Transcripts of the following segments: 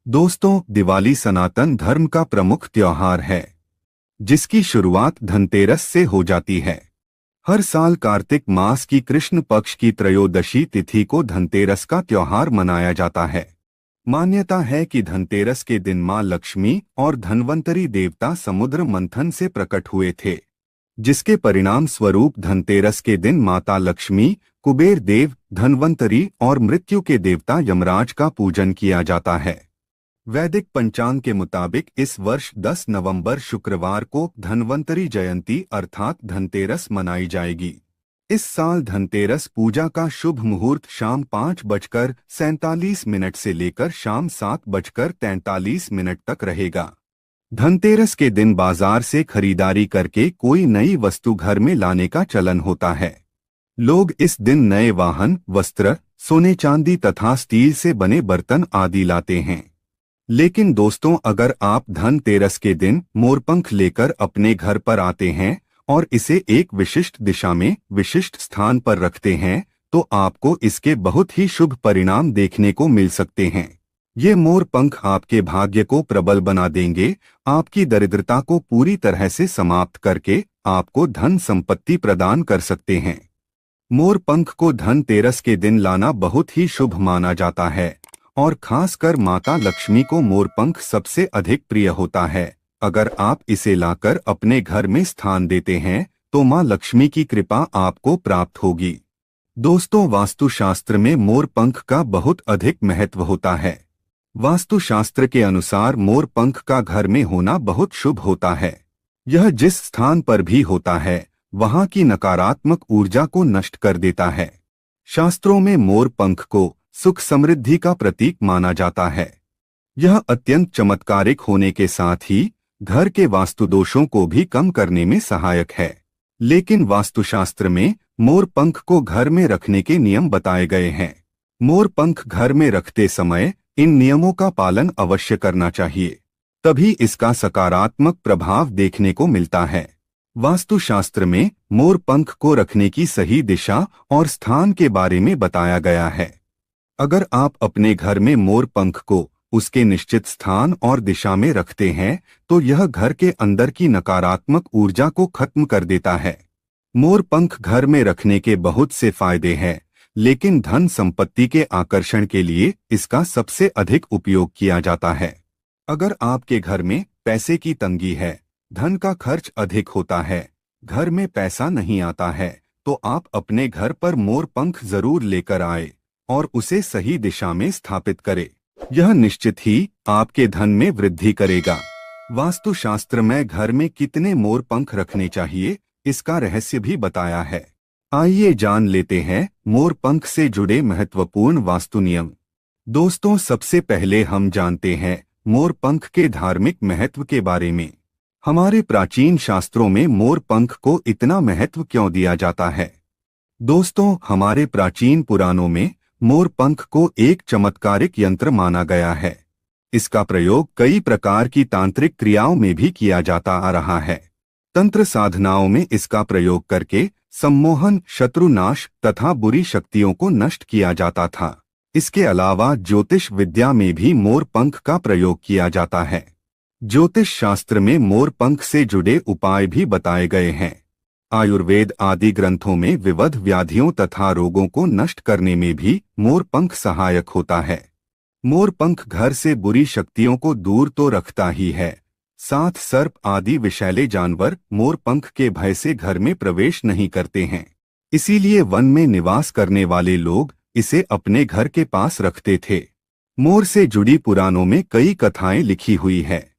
दोस्तों, दिवाली सनातन धर्म का प्रमुख त्योहार है, जिसकी शुरुआत धनतेरस से हो जाती है। हर साल कार्तिक मास की कृष्ण पक्ष की त्रयोदशी तिथि को धनतेरस का त्योहार मनाया जाता है। मान्यता है कि धनतेरस के दिन मां लक्ष्मी और धन्वंतरी देवता समुद्र मंथन से प्रकट हुए थे, जिसके परिणाम स्वरूप धनतेरस के दिन माता लक्ष्मी, कुबेर देव, धन्वंतरी और मृत्यु के देवता यमराज का पूजन किया जाता है। वैदिक पंचांग के मुताबिक इस वर्ष 10 नवंबर शुक्रवार को धन्वंतरी जयंती अर्थात धनतेरस मनाई जाएगी। इस साल धनतेरस पूजा का शुभ मुहूर्त शाम 5:47 से लेकर शाम 7:43 तक रहेगा। धनतेरस के दिन बाजार से खरीदारी करके कोई नई वस्तु घर में लाने का चलन होता है। लोग इस दिन नए वाहन, वस्त्र, सोने चांदी तथा स्टील से बने बर्तन आदि लाते हैं। लेकिन दोस्तों, अगर आप धनतेरस के दिन मोरपंख लेकर अपने घर पर आते हैं और इसे एक विशिष्ट दिशा में विशिष्ट स्थान पर रखते हैं, तो आपको इसके बहुत ही शुभ परिणाम देखने को मिल सकते हैं। ये मोरपंख आपके भाग्य को प्रबल बना देंगे, आपकी दरिद्रता को पूरी तरह से समाप्त करके आपको धन संपत्ति प्रदान कर सकते हैं। मोरपंख को धनतेरस के दिन लाना बहुत ही शुभ माना जाता है और खासकर माता लक्ष्मी को मोरपंख सबसे अधिक प्रिय होता है। अगर आप इसे लाकर अपने घर में स्थान देते हैं तो मां लक्ष्मी की कृपा आपको प्राप्त होगी। दोस्तों, वास्तुशास्त्र में मोरपंख का बहुत अधिक महत्व होता है। वास्तुशास्त्र के अनुसार मोरपंख का घर में होना बहुत शुभ होता है। यह जिस स्थान पर भी होता है वहां की नकारात्मक ऊर्जा को नष्ट कर देता है। शास्त्रों में मोरपंख को सुख समृद्धि का प्रतीक माना जाता है। यह अत्यंत चमत्कारिक होने के साथ ही घर के वास्तु दोषों को भी कम करने में सहायक है। लेकिन वास्तुशास्त्र में मोरपंख को घर में रखने के नियम बताए गए हैं। मोरपंख घर में रखते समय इन नियमों का पालन अवश्य करना चाहिए, तभी इसका सकारात्मक प्रभाव देखने को मिलता है। वास्तुशास्त्र में मोरपंख को रखने की सही दिशा और स्थान के बारे में बताया गया है। अगर आप अपने घर में मोरपंख को उसके निश्चित स्थान और दिशा में रखते हैं तो यह घर के अंदर की नकारात्मक ऊर्जा को खत्म कर देता है। मोरपंख घर में रखने के बहुत से फायदे हैं, लेकिन धन संपत्ति के आकर्षण के लिए इसका सबसे अधिक उपयोग किया जाता है। अगर आपके घर में पैसे की तंगी है, धन का खर्च अधिक होता है, घर में पैसा नहीं आता है, तो आप अपने घर पर मोरपंख जरूर लेकर आए और उसे सही दिशा में स्थापित करें। यह निश्चित ही आपके धन में वृद्धि करेगा। वास्तुशास्त्र में घर में कितने मोरपंख रखने चाहिए, इसका रहस्य भी बताया है। आइए जान लेते हैं मोरपंख से जुड़े महत्वपूर्ण वास्तु नियम। दोस्तों, सबसे पहले हम जानते हैं मोरपंख के धार्मिक महत्व के बारे में। हमारे प्राचीन शास्त्रों में मोरपंख को इतना महत्व क्यों दिया जाता है? दोस्तों, हमारे प्राचीन पुराणों में मोरपंख को एक चमत्कारिक यंत्र माना गया है। इसका प्रयोग कई प्रकार की तांत्रिक क्रियाओं में भी किया जाता आ रहा है। तंत्र साधनाओं में इसका प्रयोग करके सम्मोहन, शत्रुनाश तथा बुरी शक्तियों को नष्ट किया जाता था। इसके अलावा ज्योतिष विद्या में भी मोरपंख का प्रयोग किया जाता है। ज्योतिष शास्त्र में मोरपंख से जुड़े उपाय भी बताए गए हैं। आयुर्वेद आदि ग्रंथों में विविध व्याधियों तथा रोगों को नष्ट करने में भी मोरपंख सहायक होता है। मोरपंख घर से बुरी शक्तियों को दूर तो रखता ही है, साथ सर्प आदि विषैले जानवर मोरपंख के भय से घर में प्रवेश नहीं करते हैं। इसीलिए वन में निवास करने वाले लोग इसे अपने घर के पास रखते थे। मोर से जुड़ी पुराणों में कई कथाएं लिखी हुई है।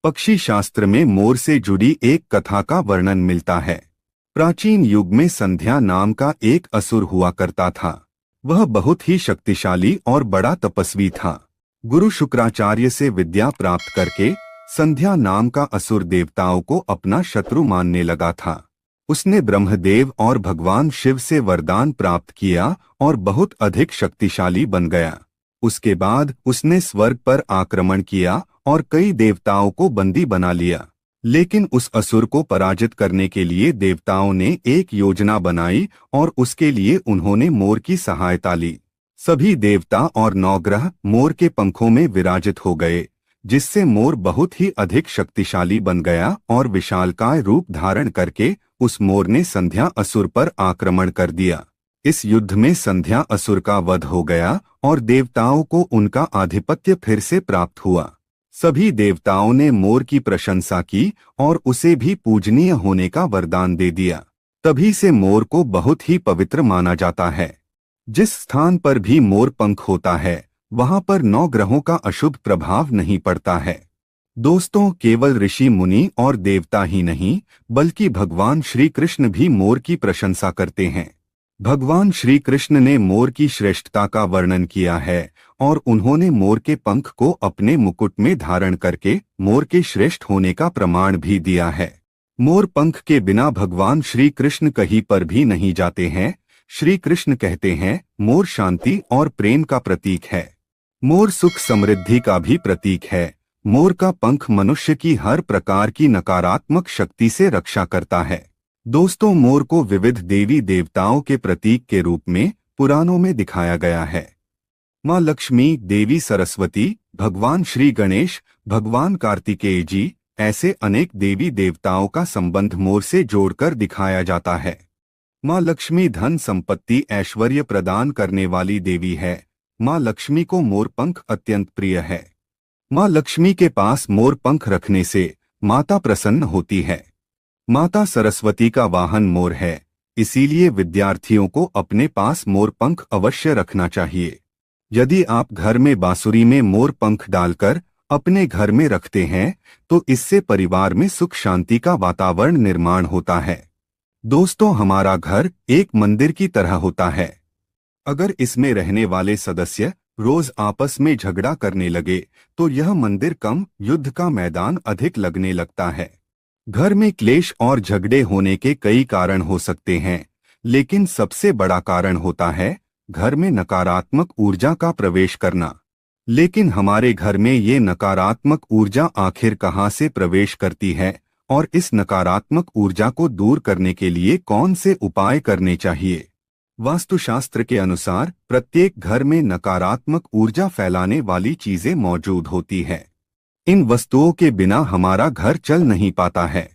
पक्षी शास्त्र में मोर से जुड़ी एक कथा का वर्णन मिलता है। प्राचीन युग में संध्या नाम का एक असुर हुआ करता था। वह बहुत ही शक्तिशाली और बड़ा तपस्वी था। गुरु शुक्राचार्य से विद्या प्राप्त करके संध्या नाम का असुर देवताओं को अपना शत्रु मानने लगा था। उसने ब्रह्मदेव और भगवान शिव से वरदान प्राप्त किया और बहुत अधिक शक्तिशाली बन गया। उसके बाद उसने स्वर्ग पर आक्रमण किया और कई देवताओं को बंदी बना लिया। लेकिन उस असुर को पराजित करने के लिए देवताओं ने एक योजना बनाई और उसके लिए उन्होंने मोर की सहायता ली। सभी देवता और नवग्रह मोर के पंखों में विराजित हो गए, जिससे मोर बहुत ही अधिक शक्तिशाली बन गया और विशालकाय रूप धारण करके उस मोर ने संध्या असुर पर आक्रमण कर दिया। इस युद्ध में संध्या असुर का वध हो गया और देवताओं को उनका आधिपत्य फिर से प्राप्त हुआ। सभी देवताओं ने मोर की प्रशंसा की और उसे भी पूजनीय होने का वरदान दे दिया। तभी से मोर को बहुत ही पवित्र माना जाता है। जिस स्थान पर भी मोर पंख होता है वहां पर 9 ग्रहों का अशुभ प्रभाव नहीं पड़ता है। दोस्तों, केवल ऋषि मुनि और देवता ही नहीं बल्कि भगवान श्री कृष्ण भी मोर की प्रशंसा करते हैं। भगवान श्री कृष्ण ने मोर की श्रेष्ठता का वर्णन किया है और उन्होंने मोर के पंख को अपने मुकुट में धारण करके मोर के श्रेष्ठ होने का प्रमाण भी दिया है। मोर पंख के बिना भगवान श्री कृष्ण कहीं पर भी नहीं जाते हैं। श्री कृष्ण कहते हैं, मोर शांति और प्रेम का प्रतीक है। मोर सुख समृद्धि का भी प्रतीक है। मोर का पंख मनुष्य की हर प्रकार की नकारात्मक शक्ति से रक्षा करता है। दोस्तों, मोर को विविध देवी देवताओं के प्रतीक के रूप में पुराणों में दिखाया गया है। माँ लक्ष्मी, देवी सरस्वती, भगवान श्री गणेश, भगवान कार्तिकेय जी, ऐसे अनेक देवी देवताओं का संबंध मोर से जोड़कर दिखाया जाता है। माँ लक्ष्मी धन संपत्ति ऐश्वर्य प्रदान करने वाली देवी है। माँ लक्ष्मी को मोर पंख अत्यंत प्रिय है। माँ लक्ष्मी के पास मोर पंख रखने से माता प्रसन्न होती है। माता सरस्वती का वाहन मोर है, इसीलिए विद्यार्थियों को अपने पास मोर पंख अवश्य रखना चाहिए। यदि आप घर में बांसुरी में मोर पंख डालकर अपने घर में रखते हैं तो इससे परिवार में सुख शांति का वातावरण निर्माण होता है। दोस्तों, हमारा घर एक मंदिर की तरह होता है। अगर इसमें रहने वाले सदस्य रोज आपस में झगड़ा करने लगे तो यह मंदिर कम, युद्ध का मैदान अधिक लगने लगता है। घर में क्लेश और झगड़े होने के कई कारण हो सकते हैं, लेकिन सबसे बड़ा कारण होता है घर में नकारात्मक ऊर्जा का प्रवेश करना। लेकिन हमारे घर में ये नकारात्मक ऊर्जा आखिर कहाँ से प्रवेश करती है और इस नकारात्मक ऊर्जा को दूर करने के लिए कौन से उपाय करने चाहिए? वास्तुशास्त्र के अनुसार प्रत्येक घर में नकारात्मक ऊर्जा फैलाने वाली चीजें मौजूद होती है। इन वस्तुओं के बिना हमारा घर चल नहीं पाता है।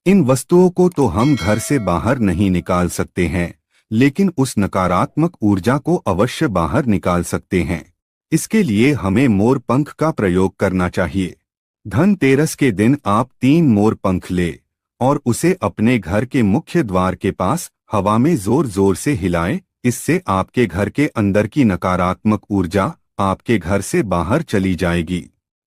इन वस्तुओं को तो हम घर से बाहर नहीं निकाल सकते हैं, लेकिन उस नकारात्मक ऊर्जा को अवश्य बाहर निकाल सकते हैं। इसके लिए हमें मोर पंख का प्रयोग करना चाहिए। धनतेरस के दिन आप 3 मोर पंख ले और उसे अपने घर के मुख्य द्वार के पास हवा में जोर जोर से हिलाएं। इससे आपके घर के अंदर की नकारात्मक ऊर्जा आपके घर से बाहर चली जाएगी।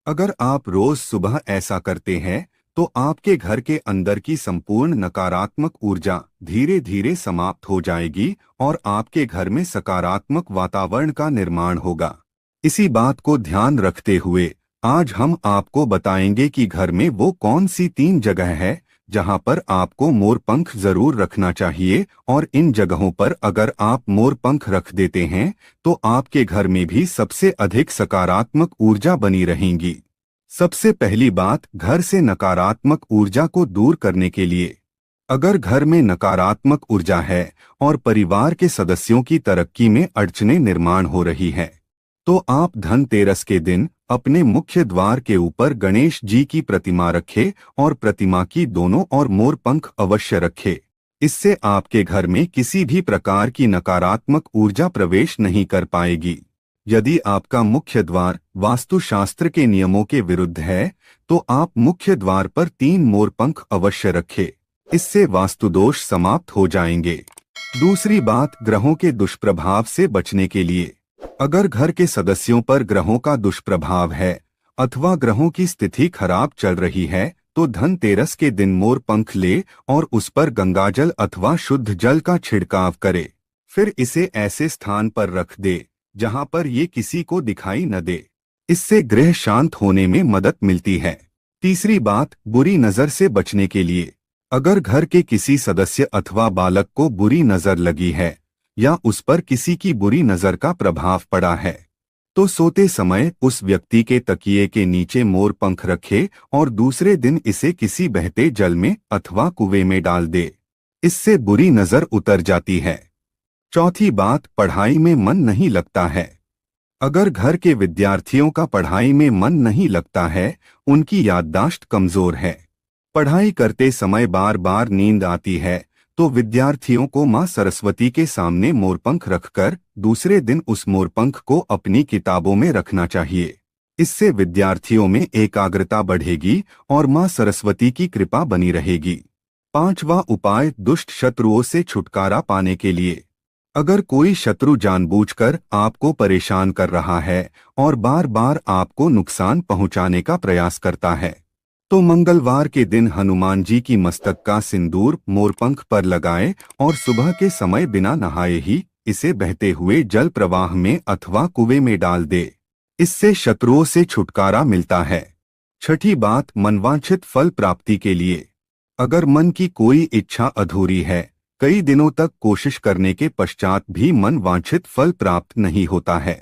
अगर आप रोज सुबह ऐसा करते हैं तो आपके घर के अंदर की संपूर्ण नकारात्मक ऊर्जा धीरे धीरे समाप्त हो जाएगी और आपके घर में सकारात्मक वातावरण का निर्माण होगा। इसी बात को ध्यान रखते हुए आज हम आपको बताएंगे कि घर में वो कौन सी 3 जगह है जहां पर आपको मोर पंख जरूर रखना चाहिए, और इन जगहों पर अगर आप मोर पंख रख देते हैं तो आपके घर में भी सबसे अधिक सकारात्मक ऊर्जा बनी रहेंगी। सबसे पहली बात, घर से नकारात्मक ऊर्जा को दूर करने के लिए अगर घर में नकारात्मक ऊर्जा है और परिवार के सदस्यों की तरक्की में अड़चनें निर्माण हो रही है तो आप धनतेरस के दिन अपने मुख्य द्वार के ऊपर गणेश जी की प्रतिमा रखें और प्रतिमा की दोनों ओर मोर पंख अवश्य रखें। इससे आपके घर में किसी भी प्रकार की नकारात्मक ऊर्जा प्रवेश नहीं कर पाएगी। यदि आपका मुख्य द्वार वास्तुशास्त्र के नियमों के विरुद्ध है तो आप मुख्य द्वार पर 3 मोर पंख अवश्य रखें। इससे वास्तुदोष समाप्त हो जाएंगे। दूसरी बात, ग्रहों के दुष्प्रभाव से बचने के लिए अगर घर के सदस्यों पर ग्रहों का दुष्प्रभाव है अथवा ग्रहों की स्थिति खराब चल रही है तो धनतेरस के दिन मोर पंख ले और उस पर गंगाजल अथवा शुद्ध जल का छिड़काव करे। फिर इसे ऐसे स्थान पर रख दे जहां पर ये किसी को दिखाई न दे। इससे गृह शांत होने में मदद मिलती है। तीसरी बात, बुरी नजर से बचने के लिए अगर घर के किसी सदस्य अथवा बालक को बुरी नजर लगी है या उस पर किसी की बुरी नजर का प्रभाव पड़ा है तो सोते समय उस व्यक्ति के तकिए के नीचे मोर पंख रखे और दूसरे दिन इसे किसी बहते जल में अथवा कुएं में डाल दे। इससे बुरी नजर उतर जाती है। चौथी बात, पढ़ाई में मन नहीं लगता है। अगर घर के विद्यार्थियों का पढ़ाई में मन नहीं लगता है, उनकी याददाश्त कमजोर है, पढ़ाई करते समय बार बार नींद आती है, तो विद्यार्थियों को मां सरस्वती के सामने मोरपंख रखकर दूसरे दिन उस मोरपंख को अपनी किताबों में रखना चाहिए। इससे विद्यार्थियों में एकाग्रता बढ़ेगी और मां सरस्वती की कृपा बनी रहेगी। पांचवा उपाय, दुष्ट शत्रुओं से छुटकारा पाने के लिए। अगर कोई शत्रु जानबूझकर आपको परेशान कर रहा है और बार बार आपको नुकसान पहुंचाने का प्रयास करता है, तो मंगलवार के दिन हनुमान जी की मस्तक का सिंदूर मोरपंख पर लगाएं और सुबह के समय बिना नहाए ही इसे बहते हुए जल प्रवाह में अथवा कुएं में डाल दे। इससे शत्रुओं से छुटकारा मिलता है। छठी बात, मनवांछित फल प्राप्ति के लिए। अगर मन की कोई इच्छा अधूरी है, कई दिनों तक कोशिश करने के पश्चात भी मन वांछित फल प्राप्त नहीं होता है,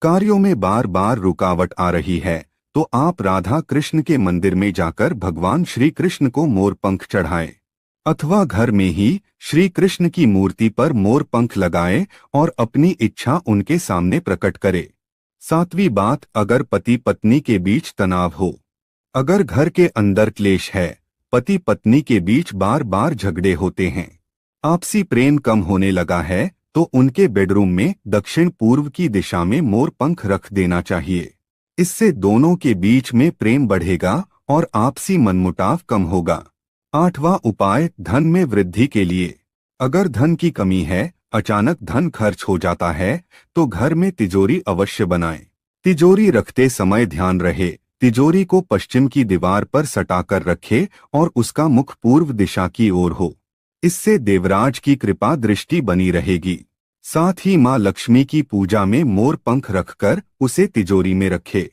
कार्यों में बार बार रुकावट आ रही है, तो आप राधा कृष्ण के मंदिर में जाकर भगवान श्री कृष्ण को मोरपंख चढ़ाएं अथवा घर में ही श्री कृष्ण की मूर्ति पर मोरपंख लगाएं और अपनी इच्छा उनके सामने प्रकट करें। सातवीं बात, अगर पति पत्नी के बीच तनाव हो। अगर घर के अंदर क्लेश है, पति पत्नी के बीच बार बार झगड़े होते हैं, आपसी प्रेम कम होने लगा है, तो उनके बेडरूम में दक्षिण पूर्व की दिशा में मोरपंख रख देना चाहिए। इससे दोनों के बीच में प्रेम बढ़ेगा और आपसी मनमुटाव कम होगा। आठवां उपाय, धन में वृद्धि के लिए। अगर धन की कमी है, अचानक धन खर्च हो जाता है, तो घर में तिजोरी अवश्य बनाएं। तिजोरी रखते समय ध्यान रहे, तिजोरी को पश्चिम की दीवार पर सटाकर रखे और उसका मुख पूर्व दिशा की ओर हो। इससे देवराज की कृपा दृष्टि बनी रहेगी। साथ ही मां लक्ष्मी की पूजा में मोर पंख रखकर उसे तिजोरी में रखे।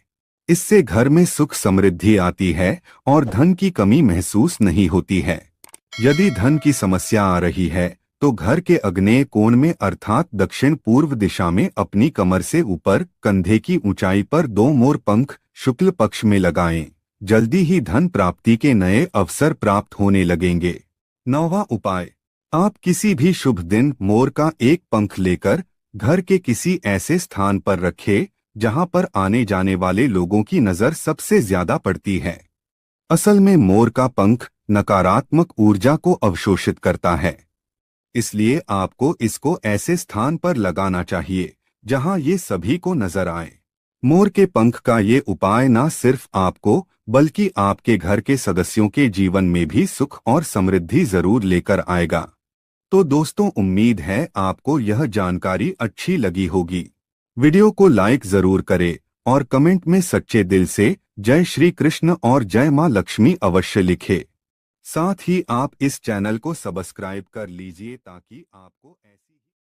इससे घर में सुख समृद्धि आती है और धन की कमी महसूस नहीं होती है। यदि धन की समस्या आ रही है, तो घर के अग्नेय कोण में अर्थात दक्षिण पूर्व दिशा में अपनी कमर से ऊपर कंधे की ऊंचाई पर 2 मोर पंख शुक्ल पक्ष में लगाएं। जल्दी ही धन प्राप्ति के नए अवसर प्राप्त होने लगेंगे। 9वां उपाय, आप किसी भी शुभ दिन मोर का एक पंख लेकर घर के किसी ऐसे स्थान पर रखें जहां पर आने जाने वाले लोगों की नजर सबसे ज्यादा पड़ती है। असल में मोर का पंख नकारात्मक ऊर्जा को अवशोषित करता है, इसलिए आपको इसको ऐसे स्थान पर लगाना चाहिए जहां ये सभी को नजर आए। मोर के पंख का ये उपाय न सिर्फ आपको बल्कि आपके घर के सदस्यों के जीवन में भी सुख और समृद्धि जरूर लेकर आएगा। तो दोस्तों, उम्मीद है आपको यह जानकारी अच्छी लगी होगी। वीडियो को लाइक जरूर करें और कमेंट में सच्चे दिल से जय श्री कृष्ण और जय मां लक्ष्मी अवश्य लिखें। साथ ही आप इस चैनल को सब्सक्राइब कर लीजिए ताकि आपको ऐसे